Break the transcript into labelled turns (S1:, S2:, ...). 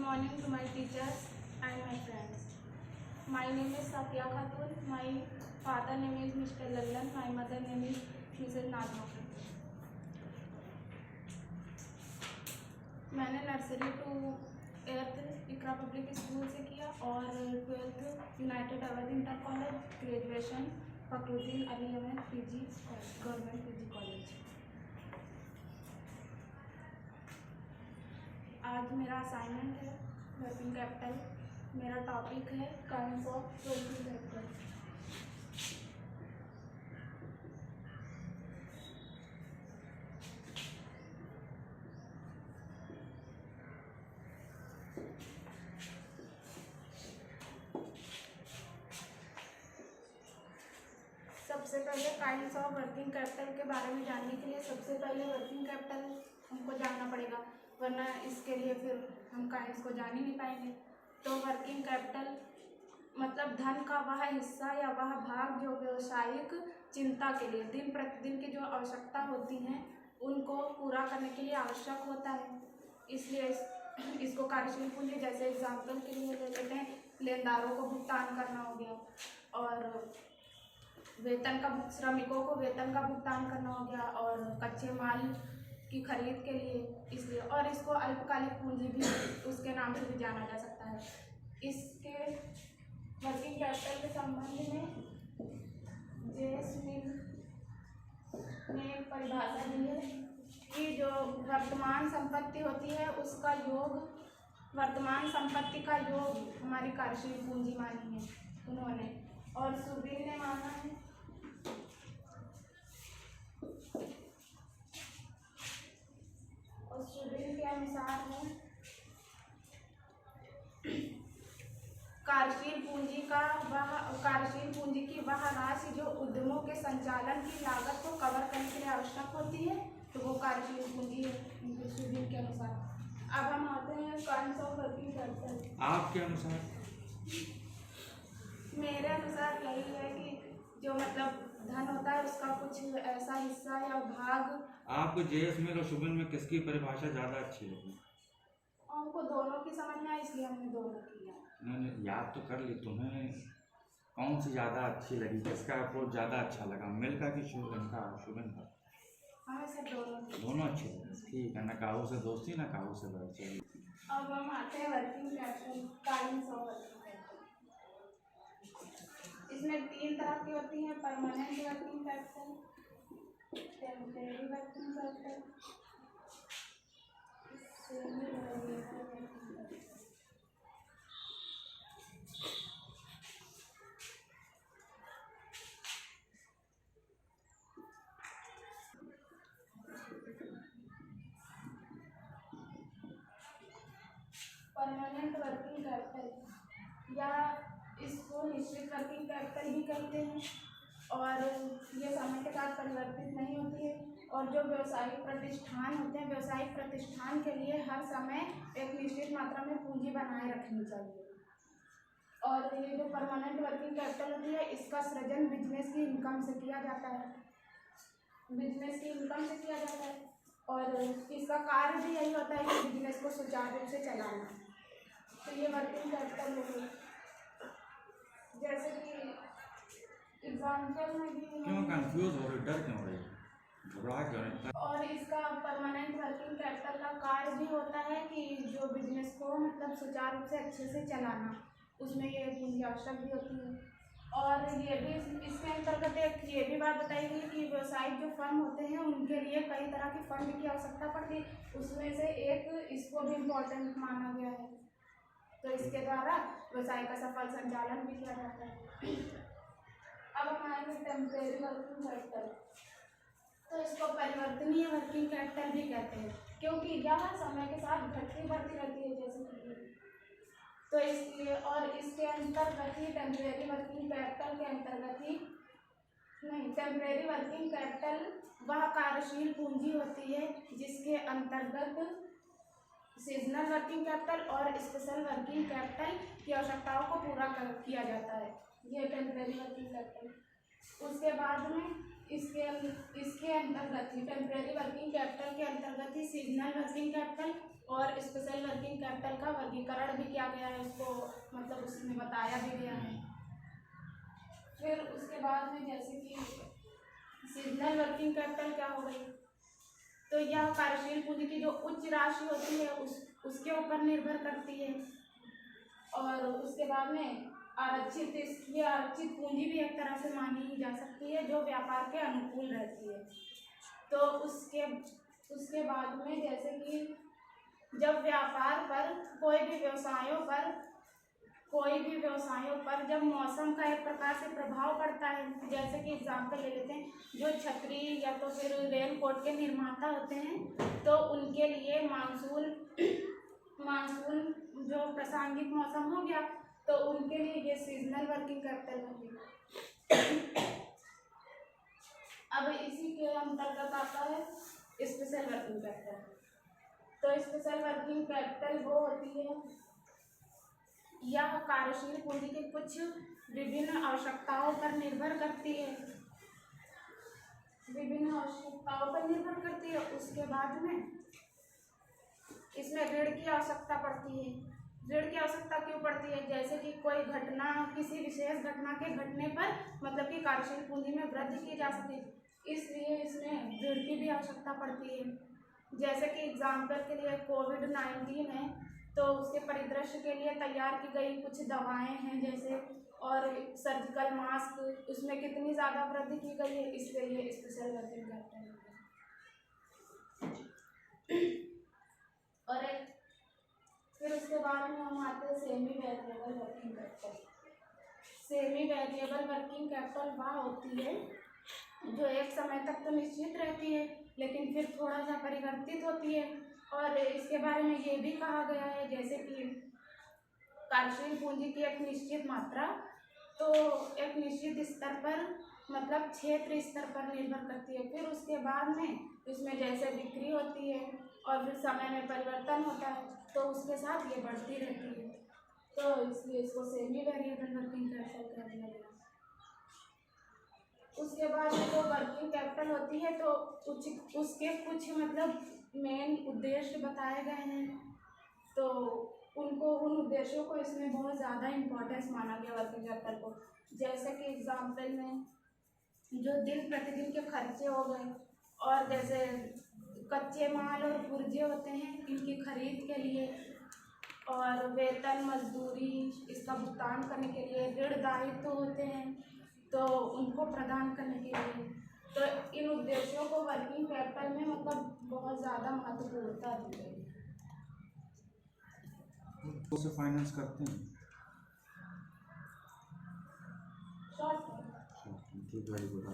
S1: morning to my teachers and my friends. My name is Safiya Khatun. My father name is Mr. Lallan. My mother name is Mrs. Nazma Khatun. मैंने nursery to 8th Iqra public school से किया और 12th united Awadh inter college, graduation Fakhruddin Ali Ahmed PG government PG college. आज मेरा assignment है working capital. मेरा topic है kinds of working capital. सबसे पहले काइंड्स ऑफ वर्किंग कैपिटल के बारे में जानने के लिए सबसे पहले वर्किंग कैपिटल हमको जानना पड़ेगा, वरना इसके लिए फिर हम काइंड्स को जान ही नहीं पाएंगे। तो वर्किंग कैपिटल मतलब धन का वह हिस्सा या वह भाग जो व्यावसायिक चिंता के लिए दिन प्रतिदिन की जो आवश्यकता होती हैं उनको पूरा करने के लिए आवश्यक होता है। इसलिए इसको कार्यशील पूंजी, जैसे एग्जाम्पल के लिए ले लेते हैं, लेनदारों को भुगतान करना हो गया और श्रमिकों को वेतन का भुगतान करना हो गया और कच्चे माल की खरीद के लिए, इसलिए। और इसको अल्पकालिक पूंजी भी उसके नाम से भी जाना जा सकता है। इसके वर्किंग कैपिटल के संबंध में जेएस मिल ने एक परिभाषा दी है कि जो वर्तमान संपत्ति होती है उसका योग, वर्तमान संपत्ति का योग हमारी कार्यशील पूंजी मानी है उन्होंने। और सुबीर ने माना है और सुबीर के अनुसार है कार्यशील पूंजी की वह राशि जो उद्यमों के संचालन की लागत को कवर करने के लिए आवश्यक होती है, तो वो कार्यशील पूंजी है सुबीर के अनुसार। अब हम आते हैं काइंड्स ऑफ वर्किंग कैपिटल।
S2: आपके अनुसार?
S1: मेरे अनुसार यही है कि जो मतलब धन होता है उसका कुछ ऐसा हिस्सा या भाग।
S2: आपको जेएस मिल और शुभिन में किसकी परिभाषा ज़्यादा अच्छी लगी?
S1: हमको दोनों की समझ में आई, इसलिए हमने दोनों किया।
S2: मैंने याद तो कर ली, तुम्हें कौन सी ज़्यादा अच्छी लगी, किसका अप्रोच ज़्यादा अच्छा लगा, मिल का कि शुभिन का? शुभिन का।
S1: हमें सब
S2: दोनों अच्छे लगे। ठीक है, ना काहू से दोस्ती ना काहू से बैर। चलिए
S1: अब हम आते हैं working capital, kinds of working capital. इसमें 3 तरह की होती हैं: permanent working capital, temporary working capital, semi variable working capital. Permanent working capital या इसको निश्चित वर्किंग कैपिटल भी कहते हैं और ये समय के साथ परिवर्तित नहीं होती है। और जो व्यावसायिक प्रतिष्ठान होते हैं, व्यावसायिक प्रतिष्ठान के लिए हर समय एक निश्चित मात्रा में पूंजी बनाए रखनी चाहिए। और ये जो परमानेंट वर्किंग कैपिटल होती है इसका सृजन बिजनेस की इनकम से किया जाता है, बिजनेस की इनकम से किया जाता है। और इसका कार्य भी यही होता है कि बिजनेस को सुचारू रूप से चलाना। तो ये वर्किंग कैपिटल होगी। जैसे कि एग्जाम्पल में भी
S2: क्यों कंफ्यूज हो रही, डर क्यों रही, घबरा क्यों रही?
S1: और इसका परमानेंट वर्किंग कैपिटल का कार्य भी होता है कि जो बिजनेस को मतलब सुचारू रूप से अच्छे से चलाना, उसमें ये पूंजी आवश्यक भी होती है। और ये भी इसके अंतर्गत एक ये भी बात बताई गई कि व्यावसायिक जो फर्म होते हैं उनके लिए कई तरह की फंड की आवश्यकता पड़ती है, उसमें से एक इसको भी इम्पोर्टेंट माना गया है। तो इसके द्वारा व्यवसाय का सफल संचालन भी किया जाता है। अब हम आएंगे टेम्परेरी वर्किंग कैपिटल। तो इसको परिवर्तनीय वर्किंग कैपिटल भी कहते हैं क्योंकि यह समय के साथ घटती बढ़ती रहती है, जैसे कि तो इसलिए। और इसके अंतर्गत ही टेम्परेरी वर्किंग कैपिटल के अंतर्गत ही नहीं, टेम्परेरी वर्किंग कैपिटल वह कार्यशील पूंजी होती है जिसके अंतर्गत सीजनल वर्किंग कैपिटल और स्पेशल वर्किंग कैपिटल की आवश्यकताओं को पूरा किया जाता है। ये टेम्परेरी वर्किंग कैपिटल। उसके बाद में इसके अंतर्गत ही टेम्परेरी वर्किंग कैपिटल के अंतर्गत ही सीजनल वर्किंग कैपिटल और स्पेशल वर्किंग कैपिटल का वर्गीकरण भी किया गया है, उसको मतलब उसमें बताया भी गया है। फिर उसके बाद में जैसे कि सीजनल वर्किंग कैपिटल क्या हो गई, तो यह कार्यशील पूंजी की जो उच्च राशि होती है उसके ऊपर निर्भर करती है। और उसके बाद में आरक्षित पूंजी भी एक तरह से मानी जा सकती है जो व्यापार के अनुकूल रहती है। तो उसके बाद में जैसे कि जब व्यापार पर कोई भी व्यवसायों पर जब मौसम का एक प्रकार से प्रभाव पड़ता है, जैसे कि एग्जाम्पल ले लेते हैं, जो छतरी या तो फिर रेन कोट के निर्माता होते हैं तो उनके लिए मानसून जो प्रासंगिक मौसम हो गया तो उनके लिए ये सीजनल वर्किंग कैपिटल होगी। अब इसी के अंतर्गत आता है स्पेशल वर्किंग कैपिटल। तो स्पेशल वर्किंग कैपिटल वो होती है, यह कार्यशील पूंजी के कुछ विभिन्न आवश्यकताओं पर निर्भर करती है, उसके बाद में इसमें ऋण की आवश्यकता पड़ती है। ऋण की आवश्यकता क्यों पड़ती है, जैसे कि कोई घटना, किसी विशेष घटना के घटने पर मतलब कि कार्यशील पूंजी में वृद्धि की जा सके, इसलिए इसमें ऋण की भी आवश्यकता पड़ती है। जैसे कि एग्जाम्पल के लिए कोविड-19 है तो उसके परिदृश्य के लिए तैयार की गई कुछ दवाएं हैं जैसे, और सर्जिकल मास्क, उसमें कितनी ज़्यादा वृद्धि की गई है, इसलिए ये स्पेशल वर्किंग कैपिटल है। और फिर उसके बाद में हम आते हैं semi variable working capital. Semi variable working capital वह होती है जो एक समय तक तो निश्चित रहती है लेकिन फिर थोड़ा सा परिवर्तित होती है। और इसके बारे में ये भी कहा गया है जैसे कि कार्यशील पूंजी की एक निश्चित मात्रा तो एक निश्चित स्तर पर मतलब क्षेत्र स्तर पर निर्भर करती है, फिर उसके बाद में इसमें जैसे बिक्री होती है और फिर समय में परिवर्तन होता है तो उसके साथ ये बढ़ती रहती है, तो इसलिए इसको सेमी वेरिएबल वर्किंग कैपिटल कह दिया गया। उसके बाद जो वर्किंग कैपिटल होती है तो उसके कुछ मतलब मेन उद्देश्य बताए गए हैं, तो उन उद्देश्यों को इसमें बहुत ज़्यादा इम्पोर्टेंस माना गया वर्किंग कैपिटल को। जैसे कि एग्जाम्पल में जो दिन प्रतिदिन के खर्चे हो गए, और जैसे कच्चे माल और पुर्जे होते हैं इनकी खरीद के लिए, और वेतन मजदूरी इसका भुगतान करने के लिए, ऋण दायित्व होते हैं तो उनको प्रदान करने के लिए, तो इन उद्देश्यों को वर्किंग कैपिटल में मतलब बहुत ज़्यादा महत्वपूर्णता दी गई है।
S2: उसे फाइनेंस करते हैं
S1: शॉर्ट
S2: ठीक, वेरी गुड।